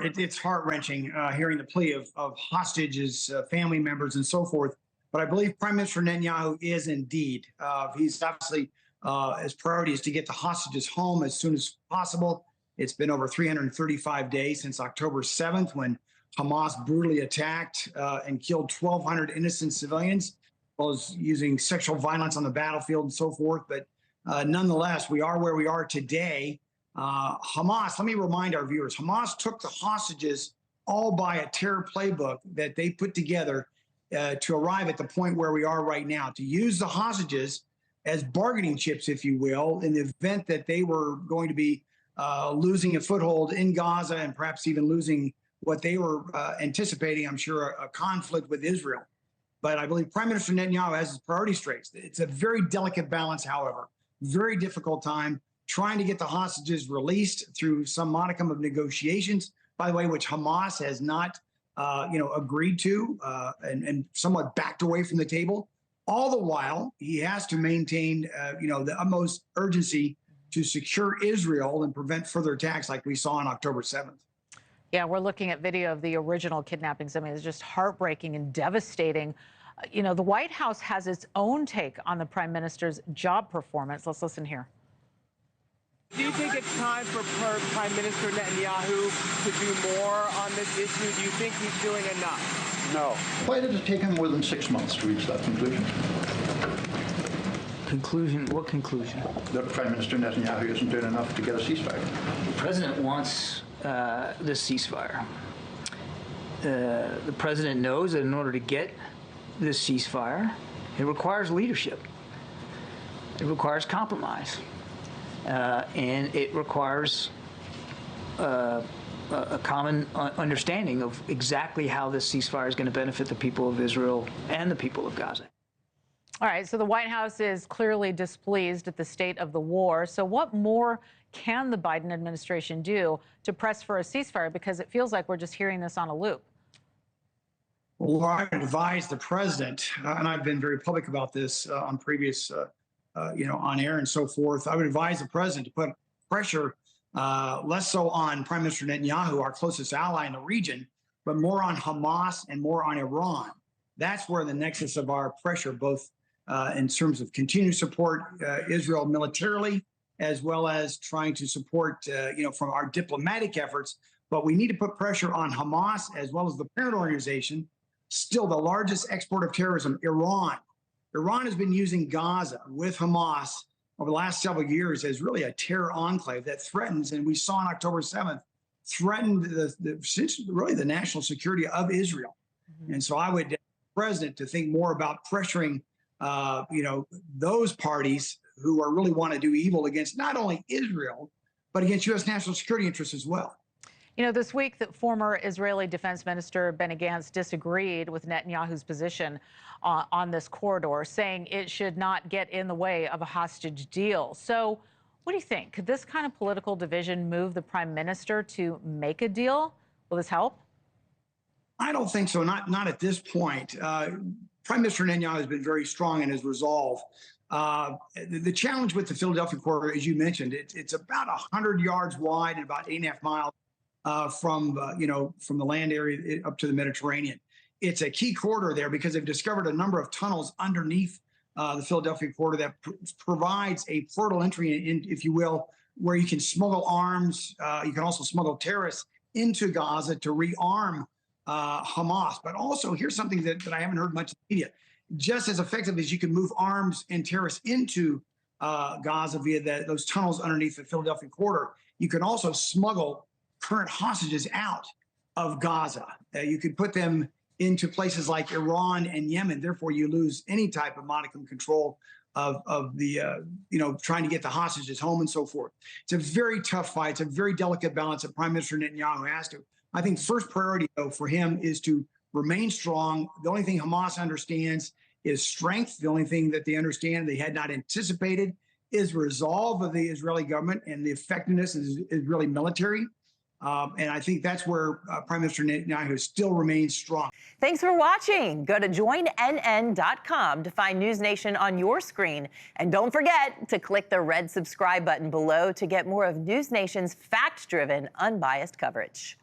It's heart-wrenching hearing the plea of hostages, family members, and so forth. But I believe Prime Minister Netanyahu is indeed. He's obviously, his priority is to get the hostages home as soon as possible. It's been over 335 days since October 7th, when Hamas brutally attacked and killed 1,200 innocent civilians, as well as using sexual violence on the battlefield and so forth. But nonetheless, we are where we are today. Hamas, let me remind our viewers, Hamas took the hostages all by a terror playbook that they put together to arrive at the point where we are right now, to use the hostages as bargaining chips, if you will, in the event that they were going to be losing a foothold in Gaza and perhaps even losing what they were anticipating, I'm sure, a conflict with Israel. But I believe Prime Minister Netanyahu has his priorities straight. It's a very delicate balance, however, very difficult time, trying to get the hostages released through some modicum of negotiations, by the way, which Hamas has not agreed to and somewhat backed away from the table. All the while, he has to maintain, the utmost urgency to secure Israel and prevent further attacks like we saw on October 7th. Yeah, we're looking at video of the original kidnappings. I mean, it's just heartbreaking and devastating. The White House has its own take on the prime minister's job performance. Let's listen here. Do you think it's time for Prime Minister Netanyahu to do more on this issue? Do you think he's doing enough? No. Why did it take him more than 6 months to reach that conclusion? Conclusion? What conclusion? That Prime Minister Netanyahu isn't doing enough to get a ceasefire. The president wants this ceasefire. The president knows that in order to get this ceasefire, it requires leadership. It requires compromise. And it requires a common understanding of exactly how this ceasefire is going to benefit the people of Israel and the people of Gaza. All right, so the White House is clearly displeased at the state of the war. So what more can the Biden administration do to press for a ceasefire? Because it feels like we're just hearing this on a loop. Well, I would advise the president, and I've been very public about this on previous on air and so forth. I would advise the president to put pressure less so on Prime Minister Netanyahu, our closest ally in the region, but more on Hamas and more on Iran. That's where the nexus of our pressure, both in terms of continued support Israel militarily, as well as trying to support, from our diplomatic efforts. But we need to put pressure on Hamas as well as the parent organization, still the largest exporter of terrorism, Iran. Iran has been using Gaza with Hamas over the last several years as really a terror enclave that threatens, and we saw on October 7th, threatened the national security of Israel. Mm-hmm. And so I would ask the president to think more about pressuring, those parties who are really want to do evil against not only Israel, but against U.S. national security interests as well. This week, the former Israeli Defense Minister Benny Gantz disagreed with Netanyahu's position on this corridor, saying it should not get in the way of a hostage deal. So what do you think? Could this kind of political division move the prime minister to make a deal? Will this help? I don't think so. Not at this point. Prime Minister Netanyahu has been very strong in his resolve. The challenge with the Philadelphia corridor, as you mentioned, it's about 100 yards wide and about 8.5 miles from the land area up to the Mediterranean. It's a key corridor there because they've discovered a number of tunnels underneath the Philadelphia corridor that provides a portal entry, in, if you will, where you can smuggle arms. You can also smuggle terrorists into Gaza to rearm Hamas. But also, here's something that I haven't heard much in the media. Just as effective as you can move arms and terrorists into Gaza via those tunnels underneath the Philadelphia corridor, you can also smuggle current hostages out of Gaza. You could put them into places like Iran and Yemen. Therefore, you lose any type of modicum control of the, trying to get the hostages home and so forth. It's a very tough fight. It's a very delicate balance that Prime Minister Netanyahu has to. I think first priority, though, for him is to remain strong. The only thing Hamas understands is strength. The only thing that they understand they had not anticipated is resolve of the Israeli government, and the effectiveness is really military. And I think that's where Prime Minister Netanyahu still remains strong. Thanks for watching. Go to joinnn.com to find NewsNation on your screen. And don't forget to click the red subscribe button below to get more of NewsNation's fact-driven, unbiased coverage.